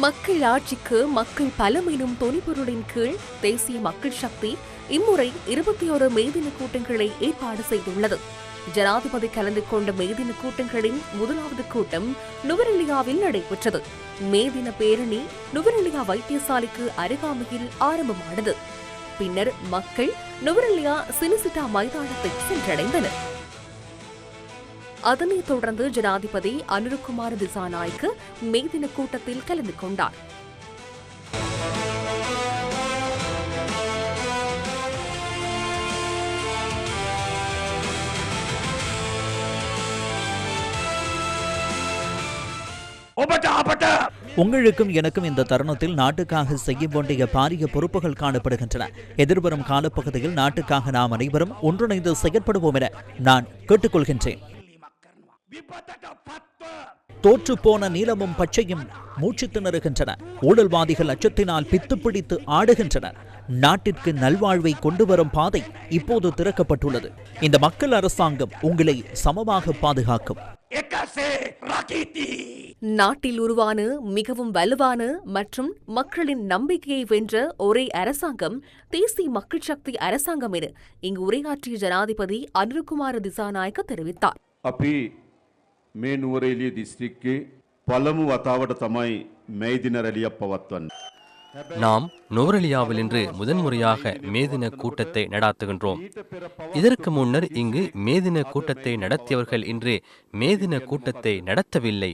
மக்கள் ஆட்சிக்கு மக்கள் பலம் எனும் தொனிப்பொருளின் கீழ் தேசிய மக்கள் சக்தி இம்முறை 21 மேதின கூட்டங்களை ஏற்பாடு செய்துள்ளது. ஜனாதிபதி கலந்து கொண்ட மேதின கூட்டங்களின் முதலாவது கூட்டம் நுவரெலியாவில் நடைபெற்றது. மேதின பேரணி நுவரெலியா வைத்தியசாலைக்கு அருகாமையில் ஆரம்பமானது. பின்னர் மக்கள் நுவரெலியா சினிசிட்டா மைதானத்தை சென்றடைந்தனர். அதனைத் தொடர்ந்து ஜனாதிபதி அனுரகுமார திசாநாயக்க மேதின கூட்டத்தில் கலந்து கொண்டார். உங்களுக்கும் எனக்கும் இந்த தருணத்தில் நாட்டுக்காக செய்ய வேண்டிய பாரிய பொறுப்புகள் காணப்படுகின்றன. எதிர்வரும் காலப்பகுதியில் நாட்டுக்காக நாம் அனைவரும் ஒன்றிணைந்து செயற்படுவோம் என நான் கேட்டுக்கொள்கின்றேன். தோற்றுப்போன நீலமும் பச்சையும் மூச்சு திணறுகின்றன. ஊழல்வாதிகள் அச்சத்தினால் பித்து பிடித்து ஆடுகின்றனர். நாட்டிற்கு நல்வாழ்வை கொண்டு வரும் பாதை இப்போது திறக்கப்பட்டுள்ளது. இந்த மக்கள் அரசாங்கம் உங்களை சமமாக பாதுகாக்கும். நாட்டில் உருவான மிகவும் வலுவான மற்றும் மக்களின் நம்பிக்கையை வென்ற ஒரே அரசாங்கம் தேசிய மக்கள் சக்தி அரசாங்கம் என இங்கு உரையாற்றிய ஜனாதிபதி அனுரகுமார திசாநாயக்க தெரிவித்தார். මේ නුවරඑළිය දිස්ත්‍රික්කයේ පළමු වතාවට තමයි මේදින රැලියක් පවත්වන්නේ. நாம் நுவரெலியாவில் இன்று முதன்முறையாக மேதின கூட்டத்தை நடாத்துகின்றோம். இதற்கு முன்னர் இங்கு மேதின கூட்டத்தை நடத்தியவர்கள் இன்று மேதின கூட்டத்தை நடத்தவில்லை.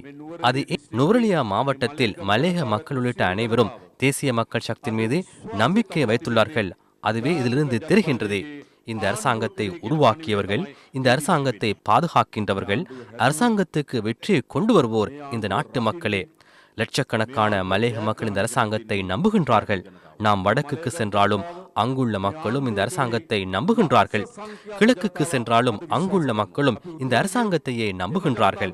அது நுவரெலியா மாவட்டத்தில் மலையக மக்கள் உள்ளிட்ட அனைவரும் தேசிய மக்கள் சக்தி மீது நம்பிக்கை வைத்துள்ளார்கள். அதுவே இதிலிருந்து தெரிகின்றது. இந்த அரசாங்கத்தை உருவாக்கியவர்கள், இந்த அரசாங்கத்தை பாதுகாக்கின்றவர்கள், அரசாங்கத்துக்கு வெற்றியை கொண்டு வருவோர் இந்த நாட்டு மக்களே. லட்சக்கணக்கான மலையக மக்கள் இந்த அரசாங்கத்தை நம்புகின்றார்கள். நாம் வடக்குக்கு சென்றாலும் அங்குள்ள மக்களும் இந்த அரசாங்கத்தை நம்புகின்றார்கள். கிழக்குக்கு சென்றாலும் அங்குள்ள மக்களும் இந்த அரசாங்கத்தையே நம்புகின்றார்கள்.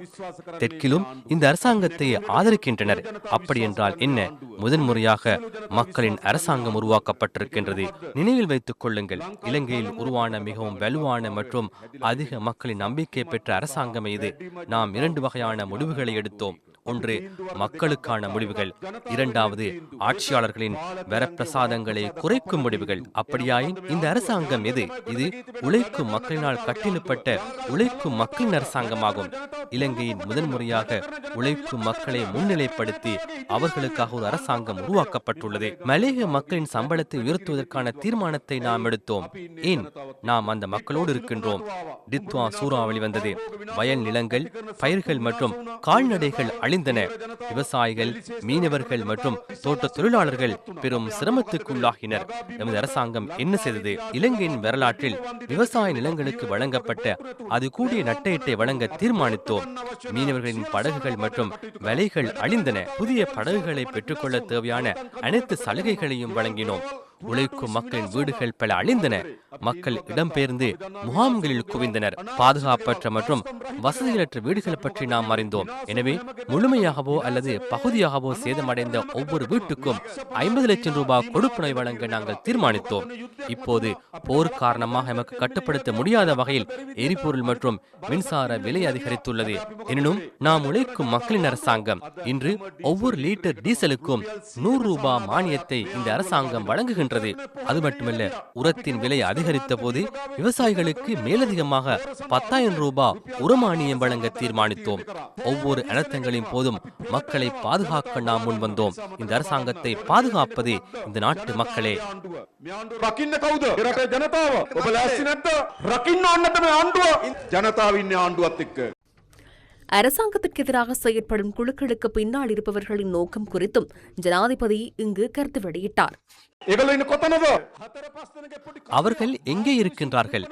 தெற்கிலும் இந்த அரசாங்கத்தையே ஆதரிக்கின்றனர். அப்படி என்றால் என்ன? முதன்முறையாக மக்களின் அரசாங்கம் உருவாக்கப்பட்டிருக்கின்றது. நினைவில் வைத்துக் கொள்ளுங்கள், இலங்கையில் உருவான மிகவும் வலுவான மற்றும் அதிக மக்களின் நம்பிக்கை பெற்ற அரசாங்கம் இது. நாம் 2 வகையான முடிவுகளை எடுத்தோம். ஒன்று மக்களுக்கான முடிவுகள், இரண்டாவது ஆட்சியாளர்களின் வரப்பிரசாதங்களை குறைக்கும் முடிவுகள். அப்படியாயின் இந்த அரசாங்கம் எது? இது உழைக்கும் மக்களினால் கட்டியெழுப்பட்ட உழைக்கும் மக்களின் அரசாங்கமாகும். இலங்கையின் முதன்முறையாக உழைக்கும் மக்களை முன்னிலைப்படுத்தி அவர்களுக்காக ஒரு அரசாங்கம் உருவாக்கப்பட்டுள்ளது. மலையக மக்களின் சம்பளத்தை உயர்த்துவதற்கான தீர்மானத்தை நாம் எடுத்தோம். ஏன்? நாம் அந்த மக்களோடு இருக்கின்றோம். டித்வா சூறாவளி வந்தது. வயல் நிலங்கள், பயிர்கள் மற்றும் கால்நடைகள் அழிந்தன. விவசாயிகள், மீனவர்கள் மற்றும் தோட்ட தொழிலாளர்கள் பெரும் சிரமத்துக்குள்ளாகினர். நமது அரசாங்கம் என்ன செய்தது? இலங்கையின் வரலாற்றில் விவசாய நிலங்களுக்கு வழங்கப்பட்ட அது கூடிய நட்டையீட்டை வழங்க தீர்மானித்தோம். மீனவர்களின் படகுகள் மற்றும் வலைகள் அழிந்தன. புதிய படகுகளை பெற்றுக்கொள்ள தேவையான அனைத்து சலுகைகளையும் வழங்கினோம். உழைக்கும் மக்களின் வீடுகள் பல அழிந்தன. மக்கள் இடம்பெயர்ந்து முகாம்களில் குவிந்தனர். பாதுகாப்பற்ற மற்றும் வசதிகளற்ற வீடுகள் பற்றி நாம் அறிந்தோம். எனவே முழுமையாகவோ அல்லது பகுதியாகவோ சேதமடைந்த ஒவ்வொரு வீட்டுக்கும் 50 லட்சம் ரூபாய் கொடுப்பனை வழங்க நாங்கள் தீர்மானித்தோம். இப்போது போர் காரணமாக நமக்கு கட்டுப்படுத்த முடியாத வகையில் எரிபொருள் மற்றும் மின்சார விலை அதிகரித்துள்ளது. எனினும் நாம் உழைக்கும் மக்களின் அரசாங்கம் இன்று ஒவ்வொரு லிட்டர் டீசலுக்கும் 100 ரூபாய் மானியத்தை இந்த அரசாங்கம் வழங்குகின்றது. அது மட்டுமல்ல, உரத்தின் விலை அதிகரித்த போது விவசாயிகளுக்கு மேலதிகமாக 10,000 ரூபாய் உரமானியம் வழங்க தீர்மானித்தோம். ஒவ்வொரு அனர்த்தங்களின் போதும் மக்களை பாதுகாக்க நாம் முன்வந்தோம். இந்த அரசாங்கத்தை பாதுகாப்பது இந்த நாட்டு மக்களே. அரசாங்கத்திற்கு எதிராக செயற்படும் குழுக்களுக்கு பின்னால் இருப்பவர்களின் நோக்கம் குறித்தும் ஜனாதிபதி இங்கு கருத்து வெளியிட்டார். அவர்கள் எங்கே இருக்கின்றார்கள்?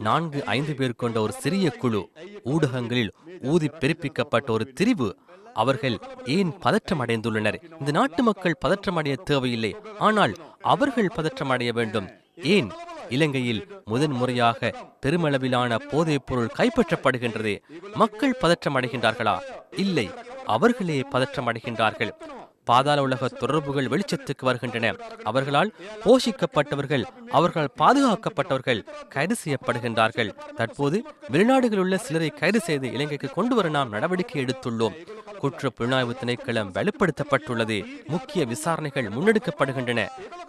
4-5 பேர் கொண்ட ஒரு சிறிய குழு, ஊடகங்களில் ஊதி பிறப்பிக்கப்பட்ட ஒரு திரிவு. அவர்கள் ஏன் பதற்றம் அடைந்துள்ளனர்? இந்த நாட்டு மக்கள் பதற்றமடைய தேவையில்லை, ஆனால் அவர்கள் பதற்றமடைய வேண்டும். ஏன்? இலங்கையில் முதன்முறையாக பெருமளவிலான போதைப் பொருள் கைப்பற்றப்படுகின்றது. மக்கள் பதற்றமடைகின்றார்களா? இல்லை, அவர்களே பதற்றமடைகின்றார்கள். பாதாள உலக தொடர்புகள் வெளிச்சத்துக்கு வருகின்றன. அவர்களால் போஷிக்கப்பட்டவர்கள், அவர்களால் பாதுகாக்கப்பட்டவர்கள் கைது செய்யப்படுகின்றார்கள். தற்போது வெளிநாடுகளில் உள்ள சிலரை கைது செய்து இலங்கைக்கு கொண்டு வர நாம் நடவடிக்கை எடுத்துள்ளோம். குற்ற புலனாய்வு திணைக்களம் வலுப்படுத்தப்பட்டுள்ளது. முக்கிய விசாரணைகள் முன்னெடுக்கப்படுகின்றன.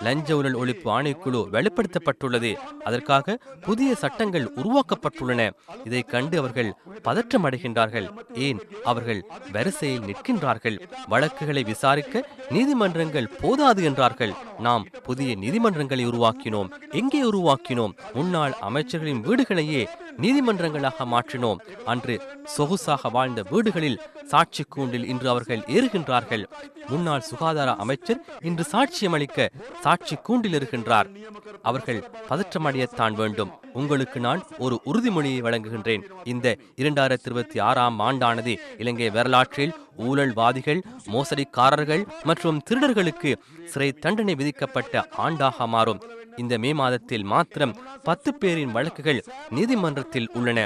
லஞ்ச ஊழல் ஒழிப்பு ஆணைக்குழு வலுப்படுத்தப்பட்டுள்ளது. அதற்காக புதிய சட்டங்கள் உருவாக்கப்பட்டுள்ளன. இதை கண்டு அவர்கள் பதற்றம் அடைகின்றார்கள். ஏன் அவர்கள் வரிசையில் நிற்கின்றார்கள்? வழக்குகளை விசாரிக்க நீதிமன்றங்கள் போதாது என்றார்கள். நாம் புதிய நீதிமன்றங்களை உருவாக்கினோம். எங்கே உருவாக்கினோம்? முன்னாள் அமைச்சர்களின் வீடுகளையே நீதிமன்றங்களாக மாற்றினோம். அன்று சொகுசாக வாழ்ந்த வீடுகளில் சாட்சி கூண்டில் இன்று அவர்கள் ஏறுகின்றார்கள். முன்னாள் சுகாதார அமைச்சர் இன்று சாட்சியம் அளிக்க சாட்சி கூண்டில் இருக்கின்றார். அவர்கள் பதற்றமடையத்தான் வேண்டும். உங்களுக்கு நான் ஒரு உறுதிமொழியை வழங்குகின்றேன். இந்த 2026ஆம் ஆண்டானது இலங்கை வரலாற்றில் ஊழல்வாதிகள், மோசடிக்காரர்கள் மற்றும் திருடர்களுக்கு சிறை தண்டனை விதிக்கப்பட்ட ஆண்டாக மாறும். இந்த மே மாதத்தில் மாத்திரம் 10 பேரின் வழக்குகள் நீதிமன்றத்தில் உள்ளன.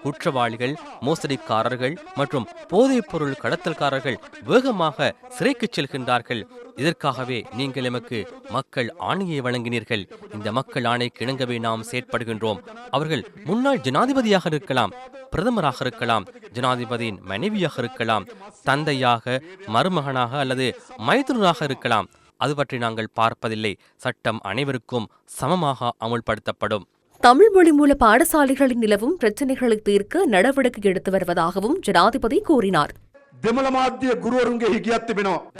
குற்றவாளிகள், மோசடிக்காரர்கள் மற்றும் போதைப் பொருள் கடத்தல்காரர்கள் வேகமாக சிறைக்கு செல்கின்றார்கள். இதற்காகவே நீங்கள் எமக்கு மக்கள் ஆணையை வழங்கினீர்கள். இந்த மக்கள் ஆணைக்கு இணங்கவே நாம் செயற்படுகின்றோம். அவர்கள் முன்னாள் ஜனாதிபதியாக இருக்கலாம், பிரதமராக இருக்கலாம், ஜனாதிபதியின் மனைவியாக இருக்கலாம், தந்தையாக, மருமகனாக அல்லது மைத்துனராக இருக்கலாம். அது பற்றி நாங்கள் பார்ப்பதில்லை. சட்டம் அனைவருக்கும் சமமாக அமுல்படுத்தப்படும். தமிழ் மொழி மூல பாடசாலைகளில் நிலவும் பிரச்சினைகளை தீர்க்க நடவடிக்கை எடுத்து வருவதாகவும் ஜனாதிபதி கூறினார்.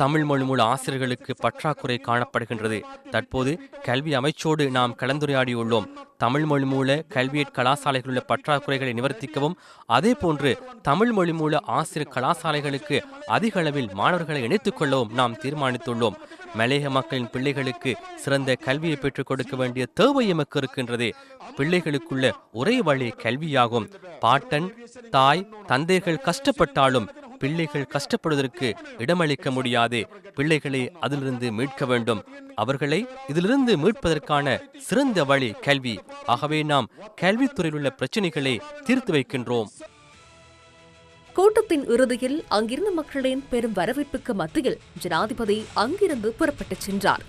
தமிழ் மொழி மூல ஆசிரியர்களுக்கு பற்றாக்குறை காணப்படுகின்றது. தற்போது கல்வி அமைச்சோடு நாம் கலந்துரையாடியுள்ளோம். தமிழ் மொழி மூல கல்வியற் கலாசாலைகளில் உள்ள பற்றாக்குறைகளை நிவர்த்திக்கவும், அதே போன்று தமிழ் மொழி மூல ஆசிரியர் கலாசாலைகளுக்கு அதிக அளவில் மாணவர்களை இணைத்துக் கொள்ளவும் நாம் தீர்மானித்துள்ளோம். மலையக மக்களின் பிள்ளைகளுக்கு சிறந்த கல்வியை பெற்றுக் கொடுக்க வேண்டிய தேவை எமக்கு இருக்கின்றது. பிள்ளைகளுக்குள்ள ஒரே வழி கல்வியாகும். பாட்டன், தாய், தந்தைகள் கஷ்டப்பட்டாலும் பிள்ளைகள் கஷ்டப்படுவதற்கு இடமளிக்க முடியாது. பிள்ளைகளை அதிலிருந்து மீட்க வேண்டும். அவர்களை இதிலிருந்து மீட்பதற்கான சிறந்த வழி கல்வி. ஆகவே நாம் கல்வித்துறையில் உள்ள பிரச்சனைகளை தீர்த்து வைக்கின்றோம். கூட்டத்தின் இறுதியில் அங்கிருந்த மக்களின் பெரும் வரவேற்புக்கு மத்தியில் ஜனாதிபதி அங்கிருந்து புறப்பட்டுச் சென்றார்.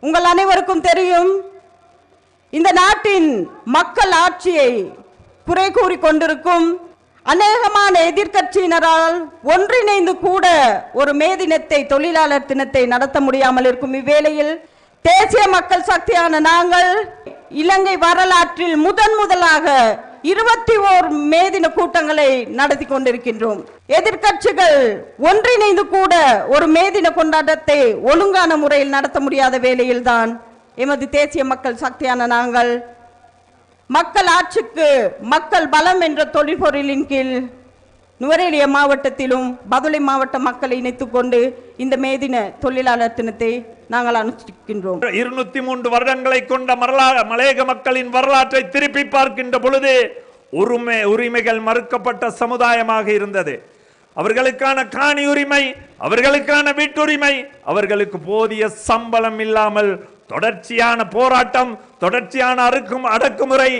உங்கள் அனைவருக்கும் தெரியும், இந்த நாட்டின் மக்கள் ஆட்சியை குறை கூறிக் கொண்டிருக்கும் அநேகமான எதிர்க்கட்சியினரால் ஒன்றிணைந்து கூட ஒரு மே தினத்தை, தொழிலாளர் தினத்தை நடத்த முடியாமல் இருக்கும் இவ்வேளையில் தேசிய மக்கள் சக்தியான நாங்கள் இலங்கை வரலாற்றில் முதலாக 21 மே தின கூட்டங்களை நடத்தி கொண்டிருக்கின்றோம். எதிர்க்கட்சிகள் ஒன்றிணைந்து கூட ஒரு மே தின கொண்டாட்டத்தை ஒழுங்கான முறையில் நடத்த முடியாத வேளையில்தான் எமது தேசிய மக்கள் சக்தியான நாங்கள் மக்கள் ஆட்சிக்கு மக்கள் பலம் என்ற தொழிற்பொருளின் கீழ் நுவரெலியா மாவட்டத்திலும் பதுளை மாவட்ட மக்களை இணைத்துக் கொண்டு இந்த மே தின தொழிலாளர் தினத்தை நாங்கள் அனுஷ்டிக்கின்றோம். 203 வருடங்களை கொண்ட மலையக மக்களின் வரலாற்றை திருப்பி பார்க்கின்ற பொழுது உரிமைகள் மறுக்கப்பட்ட சமுதாயமாக இருந்தது. அவர்களுக்கான காணி உரிமை, அவர்களுக்கான வீட்டுரிமை, அவர்களுக்கு போதிய சம்பளம் இல்லாமல் தொடர்ச்சியான போராட்டம், தொடர்ச்சியான அடக்குமுறை,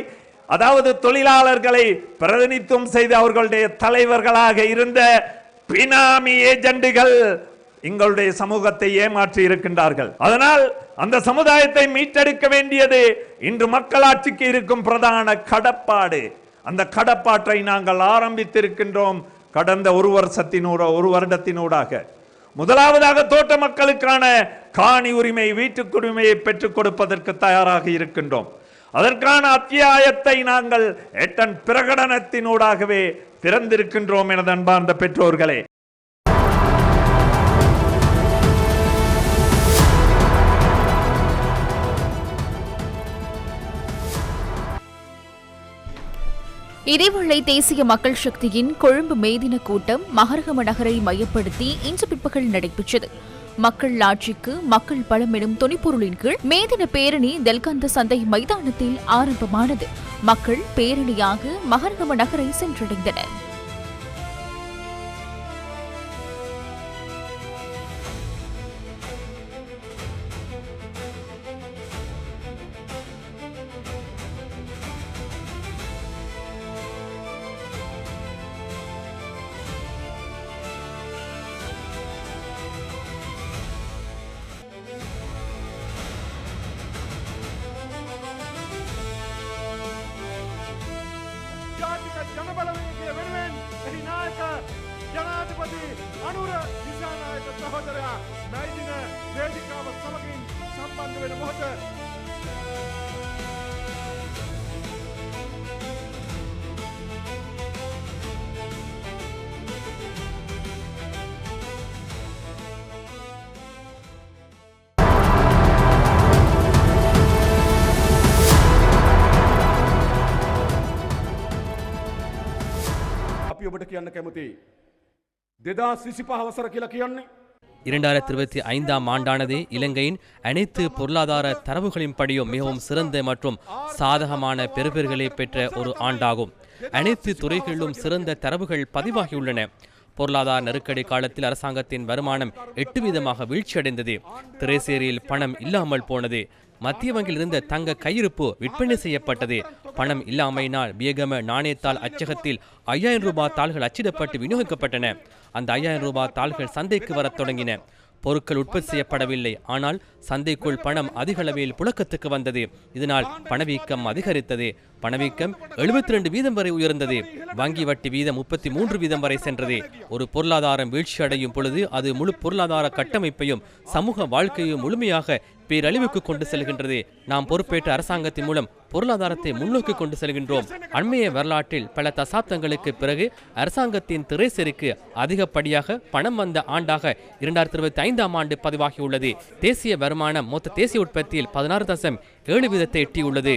அதாவது தொழிலாளர்களை பிரதிநிதித்துவம் செய்து அவர்களுடைய தலைவர்களாக இருந்த பினாமி ஏஜெண்டுகள் எங்களுடைய சமூகத்தை ஏமாற்றி இருக்கின்றார்கள். அதனால் அந்த சமுதாயத்தை மீட்டெடுக்க வேண்டியது இன்று மக்களாட்சிக்கு இருக்கும் பிரதான கடப்பாடு. அந்த கடப்பாட்டை நாங்கள் ஆரம்பித்திருக்கின்றோம் கடந்த ஒரு வருடத்தினூடாக. முதலாவதாக தோட்ட மக்களுக்கான காணி உரிமை, வீட்டுக்குரிமையை பெற்றுக் கொடுப்பதற்கு தயாராக இருக்கின்றோம். அதற்கான அத்தியாயத்தை நாங்கள் எட்டன் பிரகடனத்தினூடாகவே திறந்திருக்கின்றோம் எனது அன்பார்ந்த பெற்றோர்களே. இதேவேளை தேசிய மக்கள் சக்தியின் கொழும்பு மேதின கூட்டம் மகரகம நகரை மையப்படுத்தி இன்று பிற்பகல் நடைபெற்றது. மக்கள் ஆட்சிக்கு மக்கள் பலம் எனும் துணைப்பொருளின் கீழ் மேதின பேரணி தெல்கந்த சந்தை மைதானத்தில் ஆரம்பமானது. மக்கள் பேரணியாக மகரகம நகரை சென்றடைந்தனர். ජාතික ජනබලවේගය වෙනුවෙන් එහි නායක ජනාධිපති අනුර දිසානායක සහෝදරයා මේ දින වේදිකාව සමගින් සම්බන්ධ වෙන මොහොත ඔබට කියන්න කැමති 2025 අවසර කියලා කියන්නේ 2025ஆம் ஆண்டானது இலங்கையின் அனைத்து பொருளாதார தரவுகளின்படியும் மிகவும் சிறந்த மற்றும் சாதகமான பெறுபேறுகளை பெற்ற ஒரு ஆண்டாகும். அனைத்து துறைகளிலும் சிறந்த தரவுகள் பதிவாகியுள்ளன. பொருளாதார நெருக்கடி காலத்தில் அரசாங்கத்தின் வருமானம் 8% வீழ்ச்சியடைந்தது. திரைசேரியில் பணம் இல்லாமல் போனது. மத்திய வங்கியில் இருந்த தங்க கையிருப்பு விற்பனை செய்யப்பட்டது. பணம் இல்லாமையினால் பியகம நாணயத்தாள் அச்சகத்தில் 5000 ரூபாய் தாள்கள் அச்சிடப்பட்டு விநியோகிக்கப்பட்டன. அந்த 5000 ரூபாய் தாள்கள் சந்தைக்கு வரத் தொடங்கின. பொருட்கள் உற்பத்தி செய்யப்படவில்லை. ஆனால் சந்தைக்குள் பணம் அதிக அளவில் புழக்கத்துக்கு வந்தது. இதனால் பணவீக்கம் அதிகரித்தது. பணவீக்கம் 72% வரை உயர்ந்தது. வங்கி வட்டி வீதம் 33% வரை சென்றது. ஒரு பொருளாதாரம் வீழ்ச்சி அடையும் பொழுது அது முழு பொருளாதார கட்டமைப்பையும் சமூக வாழ்க்கையும் முழுமையாக பேரழிவுக்கு கொண்டு செல்கின்றது. நாம் பொறுப்பேற்ற அரசாங்கத்தின் மூலம் பொருளாதாரத்தை முன்னோக்கி கொண்டு செல்கின்றோம். அண்மைய வரலாற்றில் பல தசாப்தங்களுக்கு பிறகு அரசாங்கத்தின் திரைசேரிக்கு அதிகப்படியாக பணம் வந்த ஆண்டாக 2025ஆம் ஆண்டு பதிவாகியுள்ளது. தேசிய வருமானம் மொத்த தேசிய உற்பத்தியில் 16.7% எட்டியுள்ளது.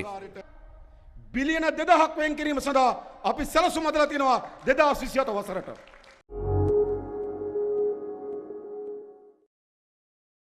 බිලියන 2000ක් වෙන් කිරීම සඳහා අපි සැලසුම් අදලා තිනවා 2027 වසරට.